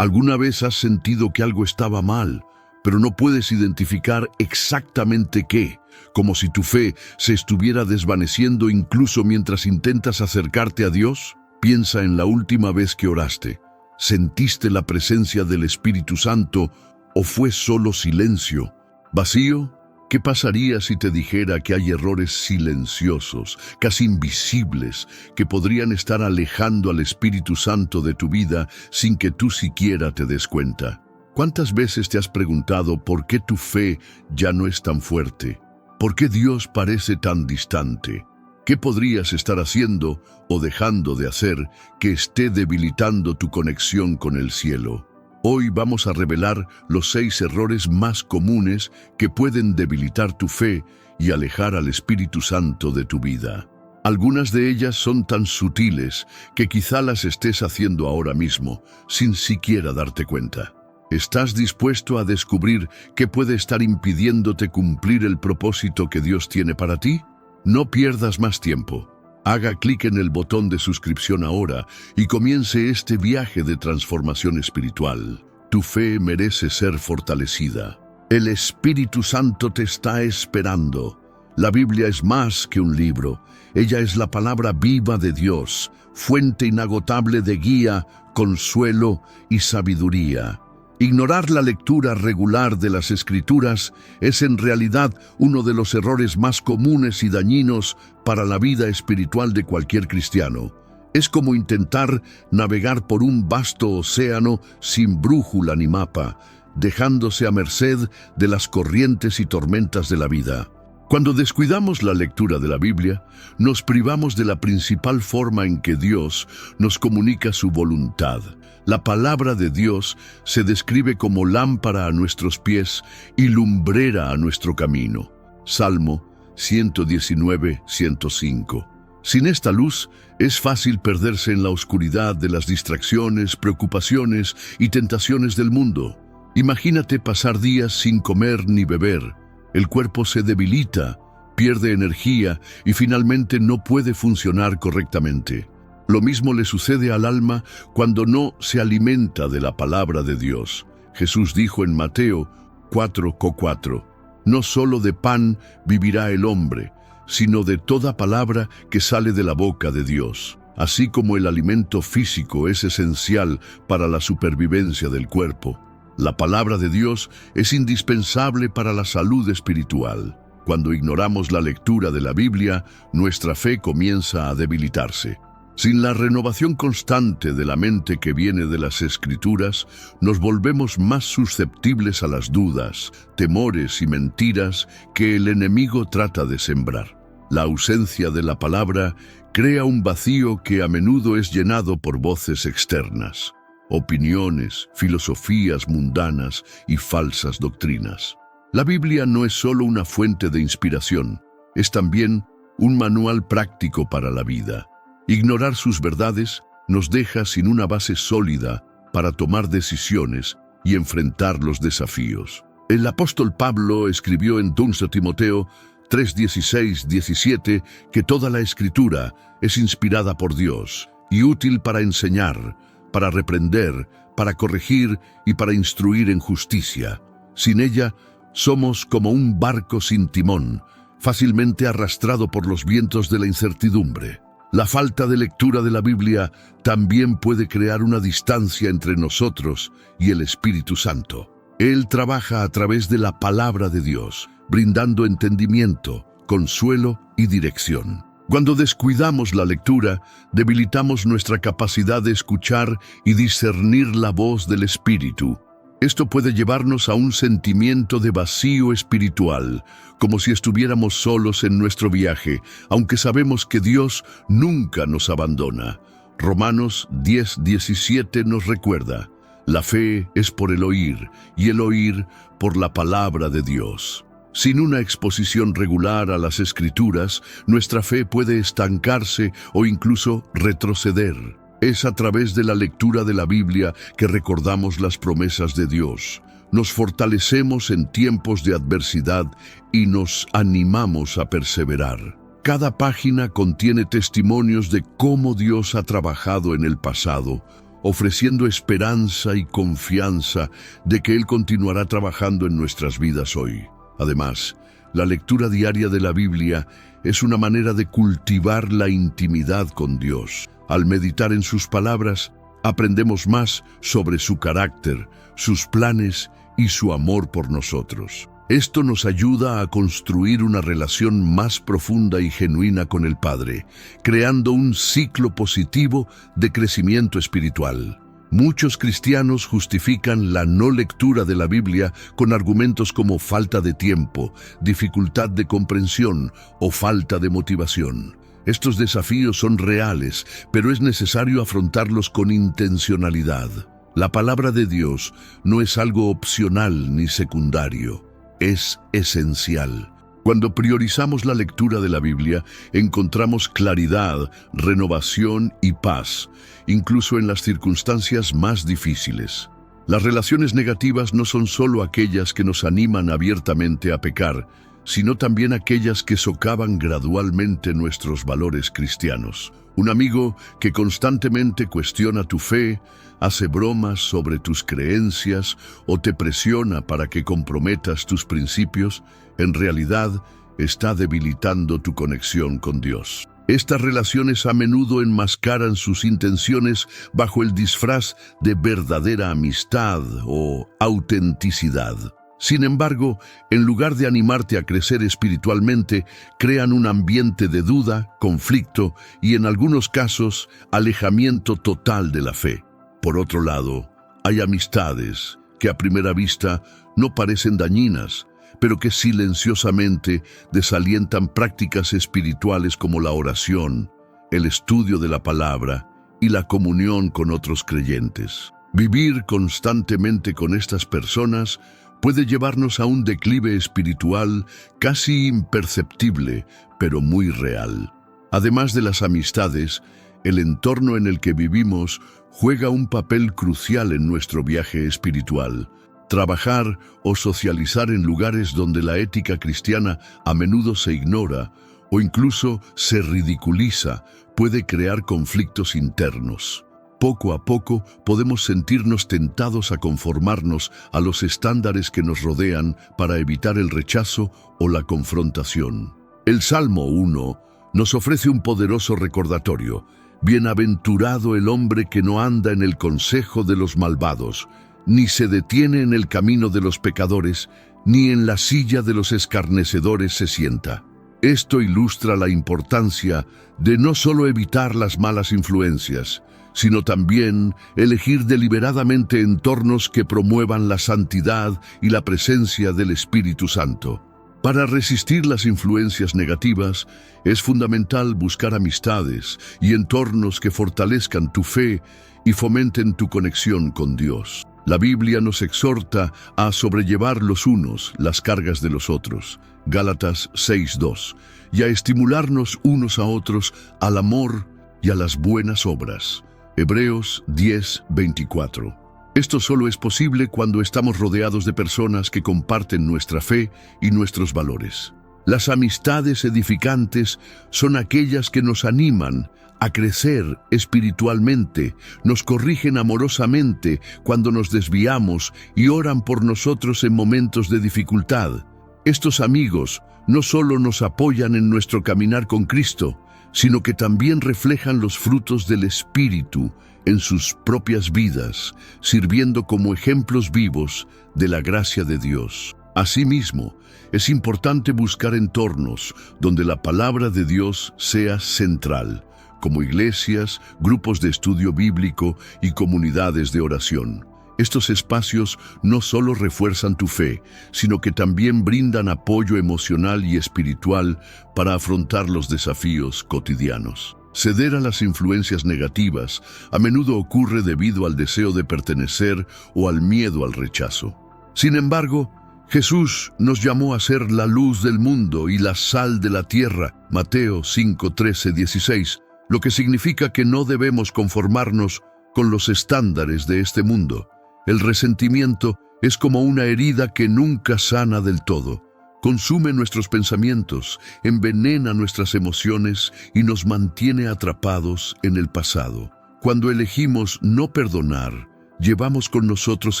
¿Alguna vez has sentido que algo estaba mal, pero no puedes identificar exactamente qué? Como si tu fe se estuviera desvaneciendo incluso mientras intentas acercarte a Dios. Piensa en la última vez que oraste. ¿Sentiste la presencia del Espíritu Santo o fue solo silencio? ¿Vacío? ¿Qué pasaría si te dijera que hay errores silenciosos, casi invisibles, que podrían estar alejando al Espíritu Santo de tu vida sin que tú siquiera te des cuenta? ¿Cuántas veces te has preguntado por qué tu fe ya no es tan fuerte? ¿Por qué Dios parece tan distante? ¿Qué podrías estar haciendo o dejando de hacer que esté debilitando tu conexión con el cielo? Hoy vamos a revelar los 6 errores más comunes que pueden debilitar tu fe y alejar al Espíritu Santo de tu vida. Algunas de ellas son tan sutiles que quizá las estés haciendo ahora mismo, sin siquiera darte cuenta. ¿Estás dispuesto a descubrir qué puede estar impidiéndote cumplir el propósito que Dios tiene para ti? No pierdas más tiempo. Haga clic en el botón de suscripción ahora y comience este viaje de transformación espiritual. Tu fe merece ser fortalecida. El Espíritu Santo te está esperando. La Biblia es más que un libro. Ella es la palabra viva de Dios, fuente inagotable de guía, consuelo y sabiduría. Ignorar la lectura regular de las Escrituras es en realidad uno de los errores más comunes y dañinos para la vida espiritual de cualquier cristiano. Es como intentar navegar por un vasto océano sin brújula ni mapa, dejándose a merced de las corrientes y tormentas de la vida. Cuando descuidamos la lectura de la Biblia, nos privamos de la principal forma en que Dios nos comunica su voluntad. La palabra de Dios se describe como lámpara a nuestros pies y lumbrera a nuestro camino. Salmo 119, 105. Sin esta luz, es fácil perderse en la oscuridad de las distracciones, preocupaciones y tentaciones del mundo. Imagínate pasar días sin comer ni beber. El cuerpo se debilita, pierde energía y finalmente no puede funcionar correctamente. Lo mismo le sucede al alma cuando no se alimenta de la palabra de Dios. Jesús dijo en Mateo 4:4, no solo de pan vivirá el hombre, sino de toda palabra que sale de la boca de Dios. Así como el alimento físico es esencial para la supervivencia del cuerpo, la palabra de Dios es indispensable para la salud espiritual. Cuando ignoramos la lectura de la Biblia, nuestra fe comienza a debilitarse. Sin la renovación constante de la mente que viene de las Escrituras, nos volvemos más susceptibles a las dudas, temores y mentiras que el enemigo trata de sembrar. La ausencia de la palabra crea un vacío que a menudo es llenado por voces externas, opiniones, filosofías mundanas y falsas doctrinas. La Biblia no es solo una fuente de inspiración, es también un manual práctico para la vida. Ignorar sus verdades nos deja sin una base sólida para tomar decisiones y enfrentar los desafíos. El apóstol Pablo escribió en 2 Timoteo 3:16-17 que toda la Escritura es inspirada por Dios y útil para enseñar, para reprender, para corregir y para instruir en justicia. Sin ella, somos como un barco sin timón, fácilmente arrastrado por los vientos de la incertidumbre. La falta de lectura de la Biblia también puede crear una distancia entre nosotros y el Espíritu Santo. Él trabaja a través de la palabra de Dios, brindando entendimiento, consuelo y dirección. Cuando descuidamos la lectura, debilitamos nuestra capacidad de escuchar y discernir la voz del Espíritu. Esto puede llevarnos a un sentimiento de vacío espiritual, como si estuviéramos solos en nuestro viaje, aunque sabemos que Dios nunca nos abandona. Romanos 10:17 nos recuerda, la fe es por el oír, y el oír por la palabra de Dios. Sin una exposición regular a las Escrituras, nuestra fe puede estancarse o incluso retroceder. Es a través de la lectura de la Biblia que recordamos las promesas de Dios. Nos fortalecemos en tiempos de adversidad y nos animamos a perseverar. Cada página contiene testimonios de cómo Dios ha trabajado en el pasado, ofreciendo esperanza y confianza de que Él continuará trabajando en nuestras vidas hoy. Además, la lectura diaria de la Biblia es una manera de cultivar la intimidad con Dios. Al meditar en sus palabras, aprendemos más sobre su carácter, sus planes y su amor por nosotros. Esto nos ayuda a construir una relación más profunda y genuina con el Padre, creando un ciclo positivo de crecimiento espiritual. Muchos cristianos justifican la no lectura de la Biblia con argumentos como falta de tiempo, dificultad de comprensión o falta de motivación. Estos desafíos son reales, pero es necesario afrontarlos con intencionalidad. La palabra de Dios no es algo opcional ni secundario. Es esencial. Cuando priorizamos la lectura de la Biblia, encontramos claridad, renovación y paz, incluso en las circunstancias más difíciles. Las relaciones negativas no son solo aquellas que nos animan abiertamente a pecar, sino también aquellas que socavan gradualmente nuestros valores cristianos. Un amigo que constantemente cuestiona tu fe, hace bromas sobre tus creencias o te presiona para que comprometas tus principios, en realidad está debilitando tu conexión con Dios. Estas relaciones a menudo enmascaran sus intenciones bajo el disfraz de verdadera amistad o autenticidad. Sin embargo, en lugar de animarte a crecer espiritualmente, crean un ambiente de duda, conflicto y, en algunos casos, alejamiento total de la fe. Por otro lado, hay amistades que a primera vista no parecen dañinas, pero que silenciosamente desalientan prácticas espirituales como la oración, el estudio de la palabra y la comunión con otros creyentes. Vivir constantemente con estas personas puede llevarnos a un declive espiritual casi imperceptible, pero muy real. Además de las amistades, el entorno en el que vivimos juega un papel crucial en nuestro viaje espiritual. Trabajar o socializar en lugares donde la ética cristiana a menudo se ignora o incluso se ridiculiza puede crear conflictos internos. Poco a poco podemos sentirnos tentados a conformarnos a los estándares que nos rodean para evitar el rechazo o la confrontación. El Salmo 1 nos ofrece un poderoso recordatorio. Bienaventurado el hombre que no anda en el consejo de los malvados, ni se detiene en el camino de los pecadores, ni en la silla de los escarnecedores se sienta. Esto ilustra la importancia de no solo evitar las malas influencias, sino también elegir deliberadamente entornos que promuevan la santidad y la presencia del Espíritu Santo. Para resistir las influencias negativas, es fundamental buscar amistades y entornos que fortalezcan tu fe y fomenten tu conexión con Dios. La Biblia nos exhorta a sobrellevar los unos las cargas de los otros, Gálatas 6:2, y a estimularnos unos a otros al amor y a las buenas obras, Hebreos 10:24. Esto solo es posible cuando estamos rodeados de personas que comparten nuestra fe y nuestros valores. Las amistades edificantes son aquellas que nos animan a crecer espiritualmente, nos corrigen amorosamente cuando nos desviamos y oran por nosotros en momentos de dificultad. Estos amigos no solo nos apoyan en nuestro caminar con Cristo, sino que también reflejan los frutos del Espíritu en sus propias vidas, sirviendo como ejemplos vivos de la gracia de Dios. Asimismo, es importante buscar entornos donde la palabra de Dios sea central, como iglesias, grupos de estudio bíblico y comunidades de oración. Estos espacios no solo refuerzan tu fe, sino que también brindan apoyo emocional y espiritual para afrontar los desafíos cotidianos. Ceder a las influencias negativas a menudo ocurre debido al deseo de pertenecer o al miedo al rechazo. Sin embargo, Jesús nos llamó a ser la luz del mundo y la sal de la tierra, Mateo 5:13-16, lo que significa que no debemos conformarnos con los estándares de este mundo. El resentimiento es como una herida que nunca sana del todo. Consume nuestros pensamientos, envenena nuestras emociones y nos mantiene atrapados en el pasado. Cuando elegimos no perdonar, llevamos con nosotros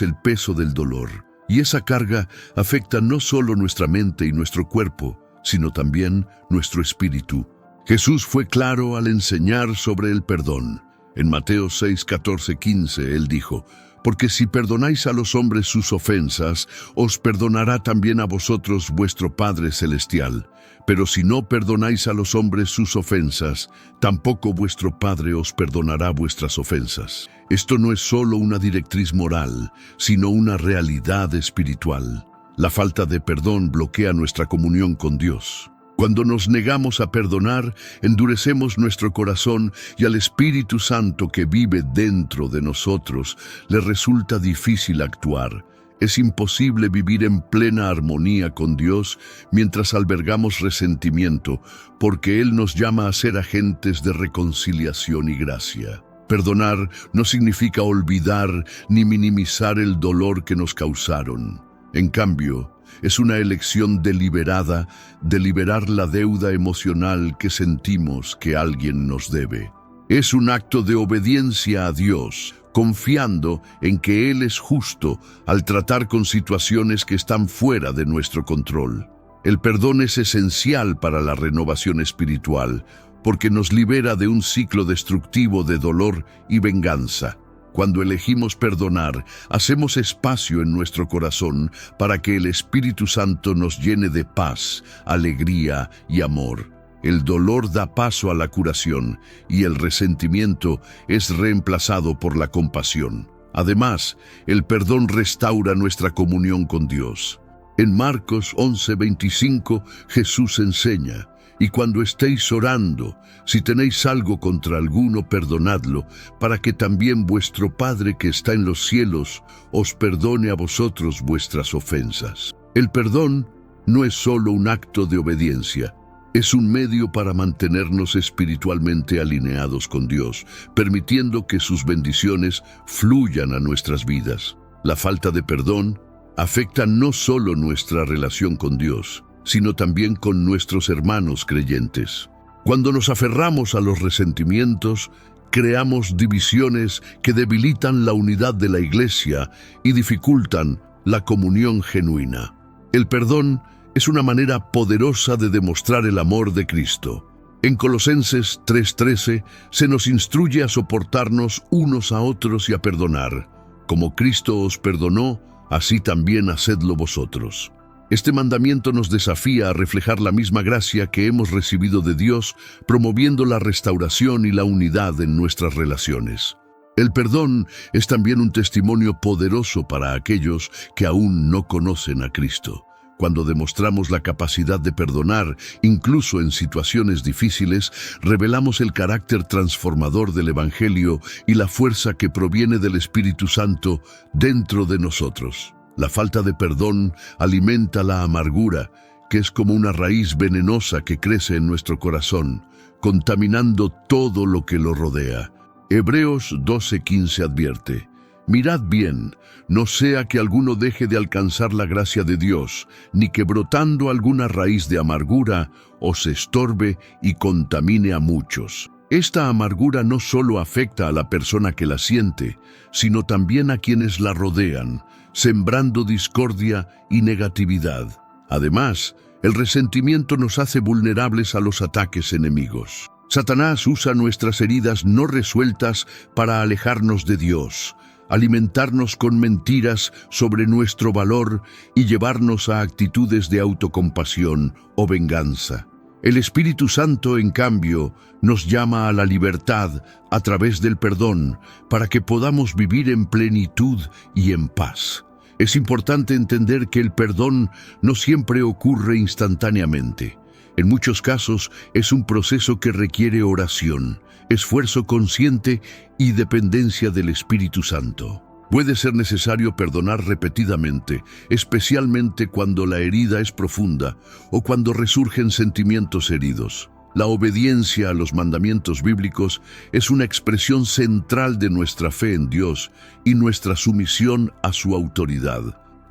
el peso del dolor, y esa carga afecta no solo nuestra mente y nuestro cuerpo, sino también nuestro espíritu. Jesús fue claro al enseñar sobre el perdón. En Mateo 6, 14, 15, Él dijo: «Porque si perdonáis a los hombres sus ofensas, os perdonará también a vosotros vuestro Padre Celestial. Pero si no perdonáis a los hombres sus ofensas, tampoco vuestro Padre os perdonará vuestras ofensas». Esto no es solo una directriz moral, sino una realidad espiritual. La falta de perdón bloquea nuestra comunión con Dios. Cuando nos negamos a perdonar, endurecemos nuestro corazón y al Espíritu Santo que vive dentro de nosotros le resulta difícil actuar. Es imposible vivir en plena armonía con Dios mientras albergamos resentimiento, porque Él nos llama a ser agentes de reconciliación y gracia. Perdonar no significa olvidar ni minimizar el dolor que nos causaron. En cambio, es una elección deliberada de liberar la deuda emocional que sentimos que alguien nos debe. Es un acto de obediencia a Dios, confiando en que Él es justo al tratar con situaciones que están fuera de nuestro control. El perdón es esencial para la renovación espiritual, porque nos libera de un ciclo destructivo de dolor y venganza. Cuando elegimos perdonar, hacemos espacio en nuestro corazón para que el Espíritu Santo nos llene de paz, alegría y amor. El dolor da paso a la curación y el resentimiento es reemplazado por la compasión. Además, el perdón restaura nuestra comunión con Dios. En Marcos 11:25, Jesús enseña: «Y cuando estéis orando, si tenéis algo contra alguno, perdonadlo, para que también vuestro Padre que está en los cielos os perdone a vosotros vuestras ofensas». El perdón no es solo un acto de obediencia, es un medio para mantenernos espiritualmente alineados con Dios, permitiendo que sus bendiciones fluyan a nuestras vidas. La falta de perdón afecta no solo nuestra relación con Dios, sino también con nuestros hermanos creyentes. Cuando nos aferramos a los resentimientos, creamos divisiones que debilitan la unidad de la iglesia y dificultan la comunión genuina. El perdón es una manera poderosa de demostrar el amor de Cristo. En Colosenses 3:13 se nos instruye a soportarnos unos a otros y a perdonar. Como Cristo os perdonó, así también hacedlo vosotros. Este mandamiento nos desafía a reflejar la misma gracia que hemos recibido de Dios, promoviendo la restauración y la unidad en nuestras relaciones. El perdón es también un testimonio poderoso para aquellos que aún no conocen a Cristo. Cuando demostramos la capacidad de perdonar, incluso en situaciones difíciles, revelamos el carácter transformador del Evangelio y la fuerza que proviene del Espíritu Santo dentro de nosotros. La falta de perdón alimenta la amargura, que es como una raíz venenosa que crece en nuestro corazón, contaminando todo lo que lo rodea. Hebreos 12:15 advierte: «Mirad bien, no sea que alguno deje de alcanzar la gracia de Dios, ni que brotando alguna raíz de amargura os estorbe y contamine a muchos». Esta amargura no solo afecta a la persona que la siente, sino también a quienes la rodean, sembrando discordia y negatividad. Además, el resentimiento nos hace vulnerables a los ataques enemigos. Satanás usa nuestras heridas no resueltas para alejarnos de Dios, alimentarnos con mentiras sobre nuestro valor y llevarnos a actitudes de autocompasión o venganza. El Espíritu Santo, en cambio, nos llama a la libertad a través del perdón para que podamos vivir en plenitud y en paz. Es importante entender que el perdón no siempre ocurre instantáneamente. En muchos casos es un proceso que requiere oración, esfuerzo consciente y dependencia del Espíritu Santo. Puede ser necesario perdonar repetidamente, especialmente cuando la herida es profunda o cuando resurgen sentimientos heridos. La obediencia a los mandamientos bíblicos es una expresión central de nuestra fe en Dios y nuestra sumisión a su autoridad.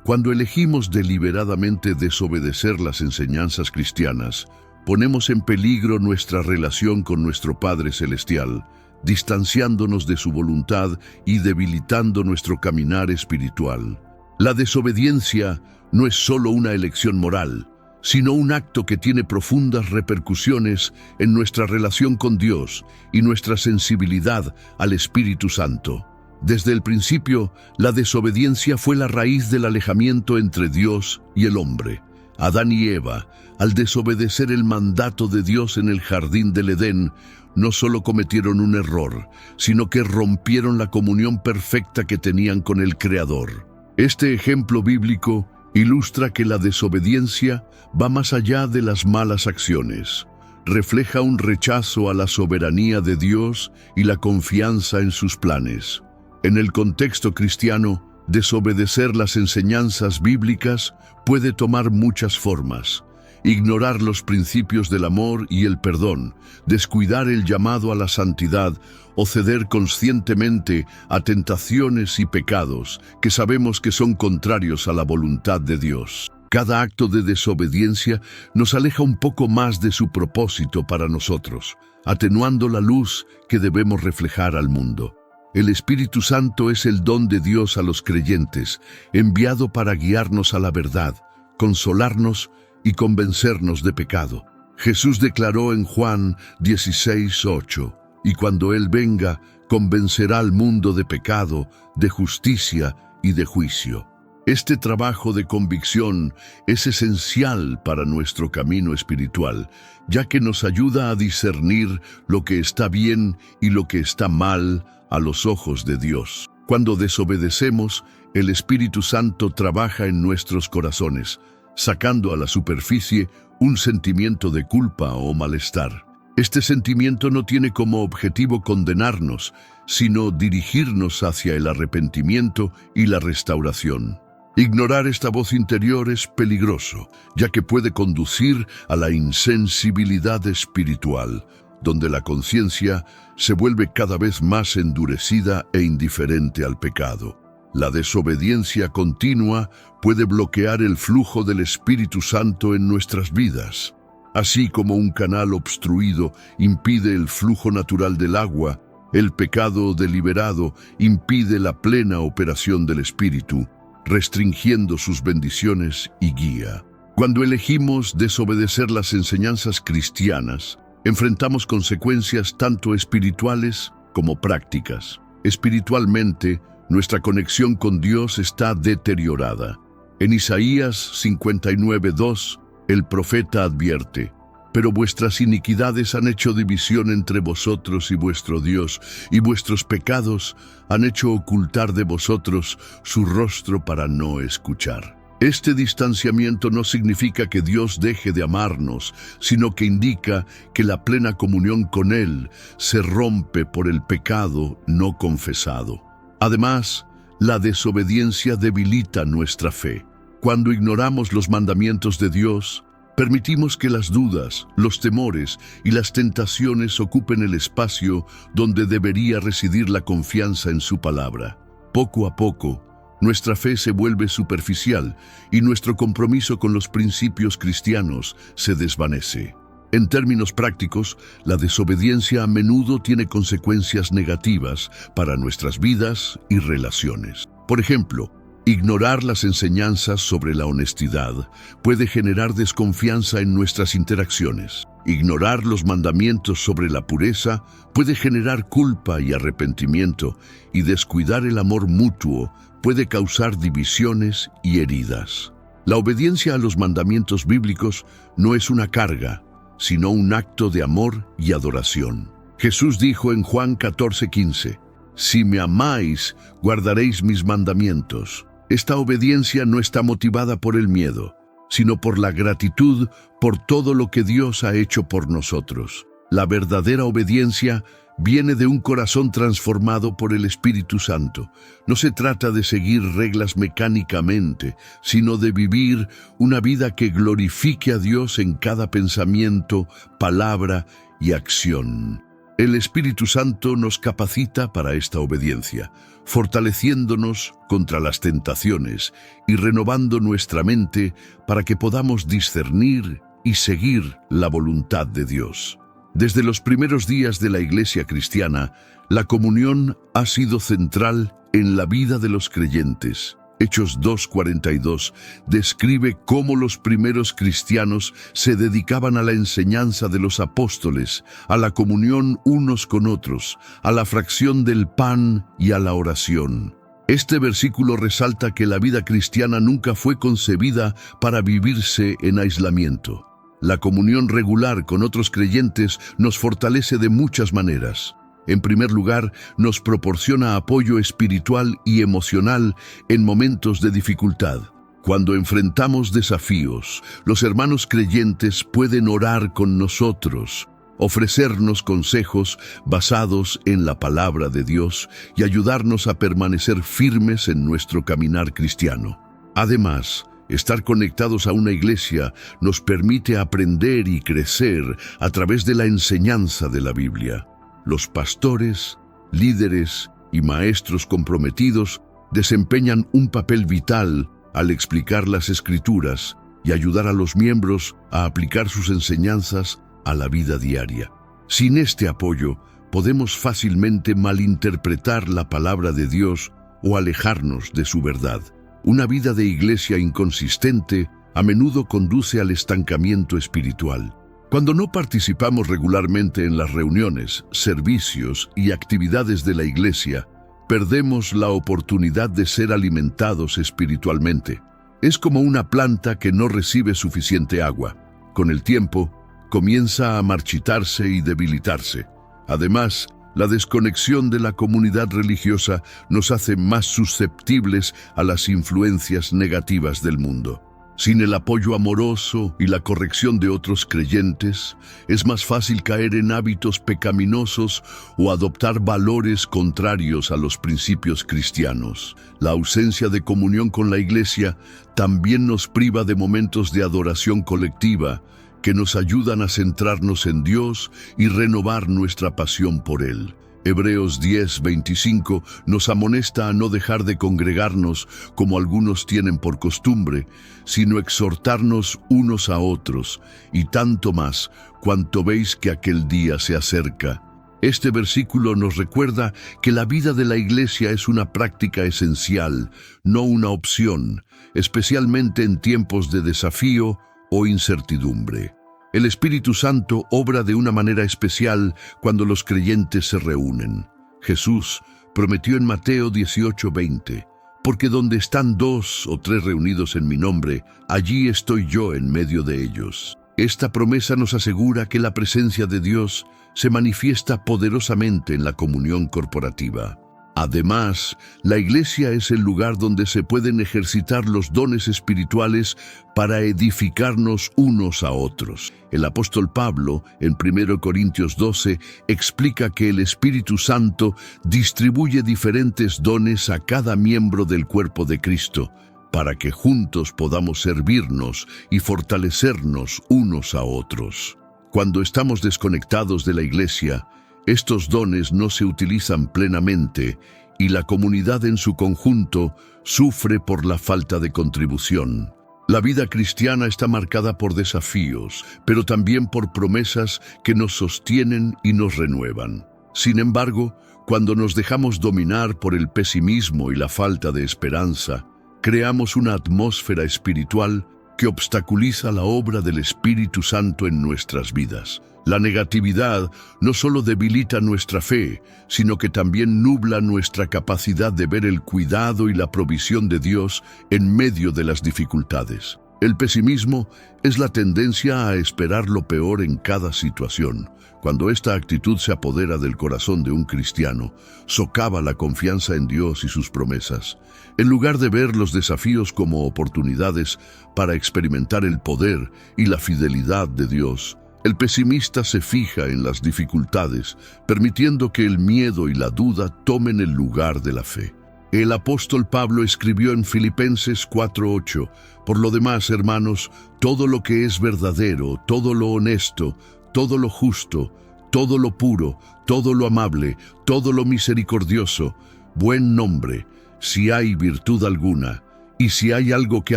Cuando elegimos deliberadamente desobedecer las enseñanzas cristianas, ponemos en peligro nuestra relación con nuestro Padre Celestial, distanciándonos de su voluntad y debilitando nuestro caminar espiritual. La desobediencia no es solo una elección moral, sino un acto que tiene profundas repercusiones en nuestra relación con Dios y nuestra sensibilidad al Espíritu Santo. Desde el principio, la desobediencia fue la raíz del alejamiento entre Dios y el hombre. Adán y Eva, al desobedecer el mandato de Dios en el jardín del Edén, no solo cometieron un error, sino que rompieron la comunión perfecta que tenían con el Creador. Este ejemplo bíblico ilustra que la desobediencia va más allá de las malas acciones. Refleja un rechazo a la soberanía de Dios y la confianza en sus planes. En el contexto cristiano, desobedecer las enseñanzas bíblicas puede tomar muchas formas. Ignorar los principios del amor y el perdón, descuidar el llamado a la santidad o ceder conscientemente a tentaciones y pecados que sabemos que son contrarios a la voluntad de Dios. Cada acto de desobediencia nos aleja un poco más de su propósito para nosotros, atenuando la luz que debemos reflejar al mundo. El Espíritu Santo es el don de Dios a los creyentes, enviado para guiarnos a la verdad, consolarnos y convencernos de pecado. Jesús declaró en Juan 16:8, y cuando Él venga, convencerá al mundo de pecado, de justicia y de juicio. Este trabajo de convicción es esencial para nuestro camino espiritual, ya que nos ayuda a discernir lo que está bien y lo que está mal a los ojos de Dios. Cuando desobedecemos, el Espíritu Santo trabaja en nuestros corazones, sacando a la superficie un sentimiento de culpa o malestar. Este sentimiento no tiene como objetivo condenarnos, sino dirigirnos hacia el arrepentimiento y la restauración. Ignorar esta voz interior es peligroso, ya que puede conducir a la insensibilidad espiritual, donde la conciencia se vuelve cada vez más endurecida e indiferente al pecado. La desobediencia continua puede bloquear el flujo del Espíritu Santo en nuestras vidas. Así como un canal obstruido impide el flujo natural del agua, el pecado deliberado impide la plena operación del Espíritu, restringiendo sus bendiciones y guía. Cuando elegimos desobedecer las enseñanzas cristianas, enfrentamos consecuencias tanto espirituales como prácticas. Espiritualmente, nuestra conexión con Dios está deteriorada. En Isaías 59:2, el profeta advierte: «Pero vuestras iniquidades han hecho división entre vosotros y vuestro Dios, y vuestros pecados han hecho ocultar de vosotros su rostro para no escuchar». Este distanciamiento no significa que Dios deje de amarnos, sino que indica que la plena comunión con Él se rompe por el pecado no confesado. Además, la desobediencia debilita nuestra fe. Cuando ignoramos los mandamientos de Dios, permitimos que las dudas, los temores y las tentaciones ocupen el espacio donde debería residir la confianza en su palabra. Poco a poco, nuestra fe se vuelve superficial y nuestro compromiso con los principios cristianos se desvanece. En términos prácticos, la desobediencia a menudo tiene consecuencias negativas para nuestras vidas y relaciones. Por ejemplo, ignorar las enseñanzas sobre la honestidad puede generar desconfianza en nuestras interacciones. Ignorar los mandamientos sobre la pureza puede generar culpa y arrepentimiento, y descuidar el amor mutuo puede causar divisiones y heridas. La obediencia a los mandamientos bíblicos no es una carga, sino un acto de amor y adoración. Jesús dijo en Juan 14:15, «Si me amáis, guardaréis mis mandamientos». Esta obediencia no está motivada por el miedo, sino por la gratitud por todo lo que Dios ha hecho por nosotros. La verdadera obediencia viene de un corazón transformado por el Espíritu Santo. No se trata de seguir reglas mecánicamente, sino de vivir una vida que glorifique a Dios en cada pensamiento, palabra y acción. El Espíritu Santo nos capacita para esta obediencia, fortaleciéndonos contra las tentaciones y renovando nuestra mente para que podamos discernir y seguir la voluntad de Dios. Desde los primeros días de la Iglesia cristiana, la comunión ha sido central en la vida de los creyentes. Hechos 2:42 describe cómo los primeros cristianos se dedicaban a la enseñanza de los apóstoles, a la comunión unos con otros, a la fracción del pan y a la oración. Este versículo resalta que la vida cristiana nunca fue concebida para vivirse en aislamiento. La comunión regular con otros creyentes nos fortalece de muchas maneras. En primer lugar, nos proporciona apoyo espiritual y emocional en momentos de dificultad. Cuando enfrentamos desafíos, los hermanos creyentes pueden orar con nosotros, ofrecernos consejos basados en la palabra de Dios y ayudarnos a permanecer firmes en nuestro caminar cristiano. Además, estar conectados a una iglesia nos permite aprender y crecer a través de la enseñanza de la Biblia. Los pastores, líderes y maestros comprometidos desempeñan un papel vital al explicar las Escrituras y ayudar a los miembros a aplicar sus enseñanzas a la vida diaria. Sin este apoyo, podemos fácilmente malinterpretar la palabra de Dios o alejarnos de su verdad. Una vida de iglesia inconsistente a menudo conduce al estancamiento espiritual. Cuando no participamos regularmente en las reuniones, servicios y actividades de la iglesia, perdemos la oportunidad de ser alimentados espiritualmente. Es como una planta que no recibe suficiente agua. Con el tiempo, comienza a marchitarse y debilitarse. Además, la desconexión de la comunidad religiosa nos hace más susceptibles a las influencias negativas del mundo. Sin el apoyo amoroso y la corrección de otros creyentes, es más fácil caer en hábitos pecaminosos o adoptar valores contrarios a los principios cristianos. La ausencia de comunión con la iglesia también nos priva de momentos de adoración colectiva que nos ayudan a centrarnos en Dios y renovar nuestra pasión por Él. Hebreos 10:25 nos amonesta a no dejar de congregarnos como algunos tienen por costumbre, sino exhortarnos unos a otros, y tanto más cuanto veis que aquel día se acerca. Este versículo nos recuerda que la vida de la iglesia es una práctica esencial, no una opción, especialmente en tiempos de desafío o incertidumbre. El Espíritu Santo obra de una manera especial cuando los creyentes se reúnen. Jesús prometió en Mateo 18:20, porque donde están 2 o 3 reunidos en mi nombre, allí estoy yo en medio de ellos. Esta promesa nos asegura que la presencia de Dios se manifiesta poderosamente en la comunión corporativa. Además, la iglesia es el lugar donde se pueden ejercitar los dones espirituales para edificarnos unos a otros. El apóstol Pablo, en 1 Corintios 12, explica que el Espíritu Santo distribuye diferentes dones a cada miembro del cuerpo de Cristo, para que juntos podamos servirnos y fortalecernos unos a otros. Cuando estamos desconectados de la iglesia, estos dones no se utilizan plenamente y la comunidad en su conjunto sufre por la falta de contribución. La vida cristiana está marcada por desafíos, pero también por promesas que nos sostienen y nos renuevan. Sin embargo, cuando nos dejamos dominar por el pesimismo y la falta de esperanza, creamos una atmósfera espiritual que obstaculiza la obra del Espíritu Santo en nuestras vidas. La negatividad no solo debilita nuestra fe, sino que también nubla nuestra capacidad de ver el cuidado y la provisión de Dios en medio de las dificultades. El pesimismo es la tendencia a esperar lo peor en cada situación. Cuando esta actitud se apodera del corazón de un cristiano, socava la confianza en Dios y sus promesas. En lugar de ver los desafíos como oportunidades para experimentar el poder y la fidelidad de Dios, el pesimista se fija en las dificultades, permitiendo que el miedo y la duda tomen el lugar de la fe. El apóstol Pablo escribió en Filipenses 4:8, por lo demás, hermanos, todo lo que es verdadero, todo lo honesto, todo lo justo, todo lo puro, todo lo amable, todo lo misericordioso, buen nombre, si hay virtud alguna, y si hay algo que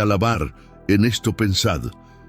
alabar, en esto pensad.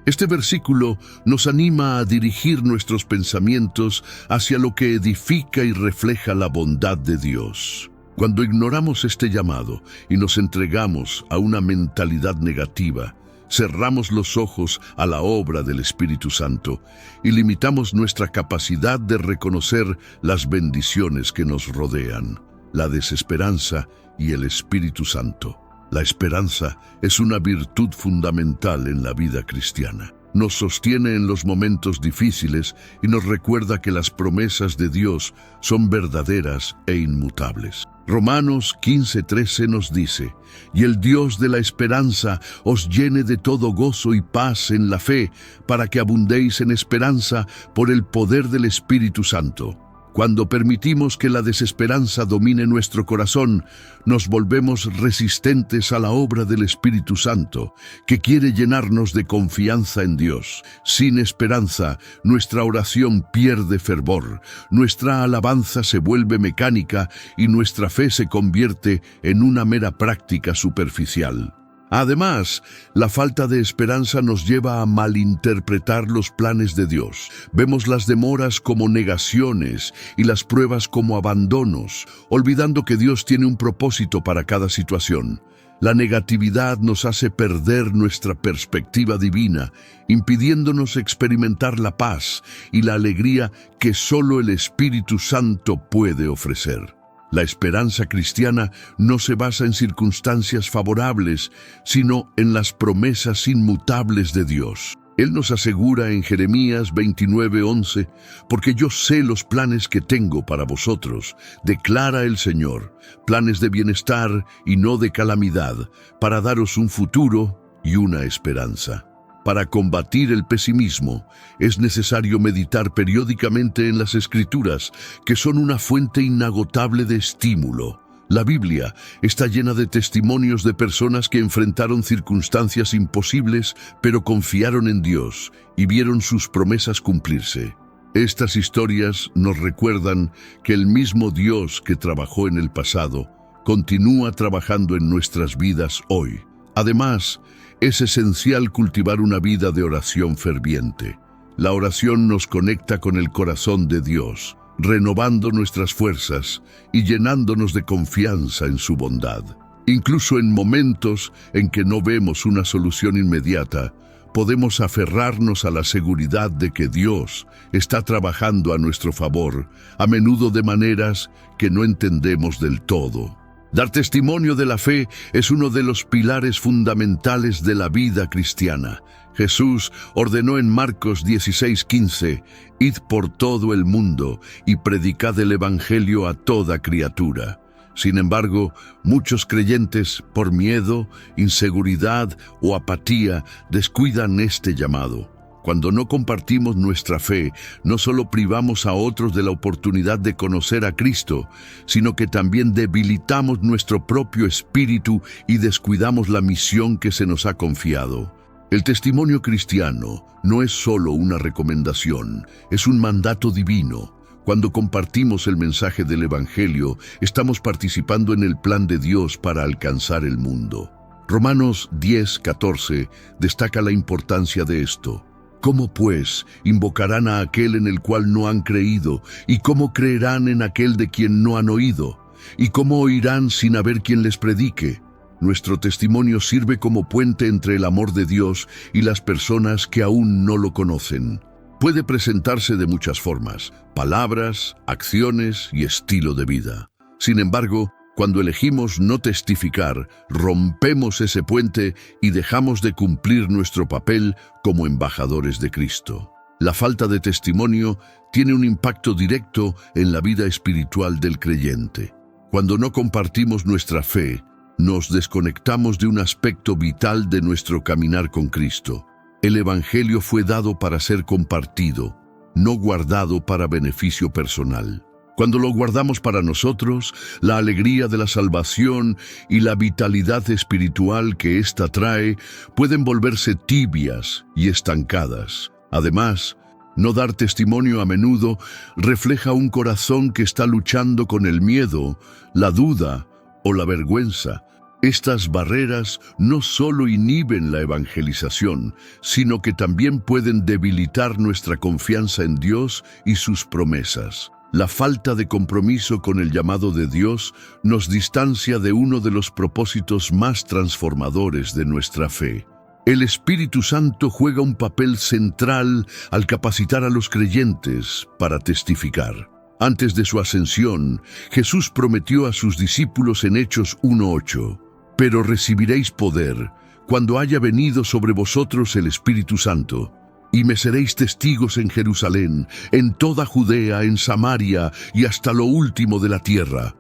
Este versículo nos anima a dirigir nuestros pensamientos hacia lo que edifica y refleja la bondad de Dios. Cuando ignoramos este llamado y nos entregamos a una mentalidad negativa, cerramos los ojos a la obra del Espíritu Santo y limitamos nuestra capacidad de reconocer las bendiciones que nos rodean, la desesperanza y el Espíritu Santo. La esperanza es una virtud fundamental en la vida cristiana. Nos sostiene en los momentos difíciles y nos recuerda que las promesas de Dios son verdaderas e inmutables. Romanos 15:13 nos dice: «Y el Dios de la esperanza os llene de todo gozo y paz en la fe, para que abundéis en esperanza por el poder del Espíritu Santo». Cuando permitimos que la desesperanza domine nuestro corazón, nos volvemos resistentes a la obra del Espíritu Santo, que quiere llenarnos de confianza en Dios. Sin esperanza, nuestra oración pierde fervor, nuestra alabanza se vuelve mecánica y nuestra fe se convierte en una mera práctica superficial. Además, la falta de esperanza nos lleva a malinterpretar los planes de Dios. Vemos las demoras como negaciones y las pruebas como abandonos, olvidando que Dios tiene un propósito para cada situación. La negatividad nos hace perder nuestra perspectiva divina, impidiéndonos experimentar la paz y la alegría que solo el Espíritu Santo puede ofrecer. La esperanza cristiana no se basa en circunstancias favorables, sino en las promesas inmutables de Dios. Él nos asegura en Jeremías 29:11, «Porque yo sé los planes que tengo para vosotros, declara el Señor, planes de bienestar y no de calamidad, para daros un futuro y una esperanza». Para combatir el pesimismo, es necesario meditar periódicamente en las Escrituras, que son una fuente inagotable de estímulo. La Biblia está llena de testimonios de personas que enfrentaron circunstancias imposibles, pero confiaron en Dios y vieron sus promesas cumplirse. Estas historias nos recuerdan que el mismo Dios que trabajó en el pasado continúa trabajando en nuestras vidas hoy. Además, es esencial cultivar una vida de oración ferviente. La oración nos conecta con el corazón de Dios, renovando nuestras fuerzas y llenándonos de confianza en su bondad. Incluso en momentos en que no vemos una solución inmediata, podemos aferrarnos a la seguridad de que Dios está trabajando a nuestro favor, a menudo de maneras que no entendemos del todo. Dar testimonio de la fe es uno de los pilares fundamentales de la vida cristiana. Jesús ordenó en Marcos 16:15, «Id por todo el mundo y predicad el Evangelio a toda criatura». Sin embargo, muchos creyentes, por miedo, inseguridad o apatía, descuidan este llamado. Cuando no compartimos nuestra fe, no solo privamos a otros de la oportunidad de conocer a Cristo, sino que también debilitamos nuestro propio espíritu y descuidamos la misión que se nos ha confiado. El testimonio cristiano no es solo una recomendación, es un mandato divino. Cuando compartimos el mensaje del Evangelio, estamos participando en el plan de Dios para alcanzar el mundo. Romanos 10:14 destaca la importancia de esto. ¿Cómo, pues, invocarán a aquel en el cual no han creído? ¿Y cómo creerán en aquel de quien no han oído? ¿Y cómo oirán sin haber quien les predique? Nuestro testimonio sirve como puente entre el amor de Dios y las personas que aún no lo conocen. Puede presentarse de muchas formas: palabras, acciones y estilo de vida. Sin embargo, cuando elegimos no testificar, rompemos ese puente y dejamos de cumplir nuestro papel como embajadores de Cristo. La falta de testimonio tiene un impacto directo en la vida espiritual del creyente. Cuando no compartimos nuestra fe, nos desconectamos de un aspecto vital de nuestro caminar con Cristo. El Evangelio fue dado para ser compartido, no guardado para beneficio personal. Cuando lo guardamos para nosotros, la alegría de la salvación y la vitalidad espiritual que ésta trae pueden volverse tibias y estancadas. Además, no dar testimonio a menudo refleja un corazón que está luchando con el miedo, la duda o la vergüenza. Estas barreras no solo inhiben la evangelización, sino que también pueden debilitar nuestra confianza en Dios y sus promesas. La falta de compromiso con el llamado de Dios nos distancia de uno de los propósitos más transformadores de nuestra fe. El Espíritu Santo juega un papel central al capacitar a los creyentes para testificar. Antes de su ascensión, Jesús prometió a sus discípulos en Hechos 1:8: «Pero recibiréis poder cuando haya venido sobre vosotros el Espíritu Santo, y me seréis testigos en Jerusalén, en toda Judea, en Samaria y hasta lo último de la tierra».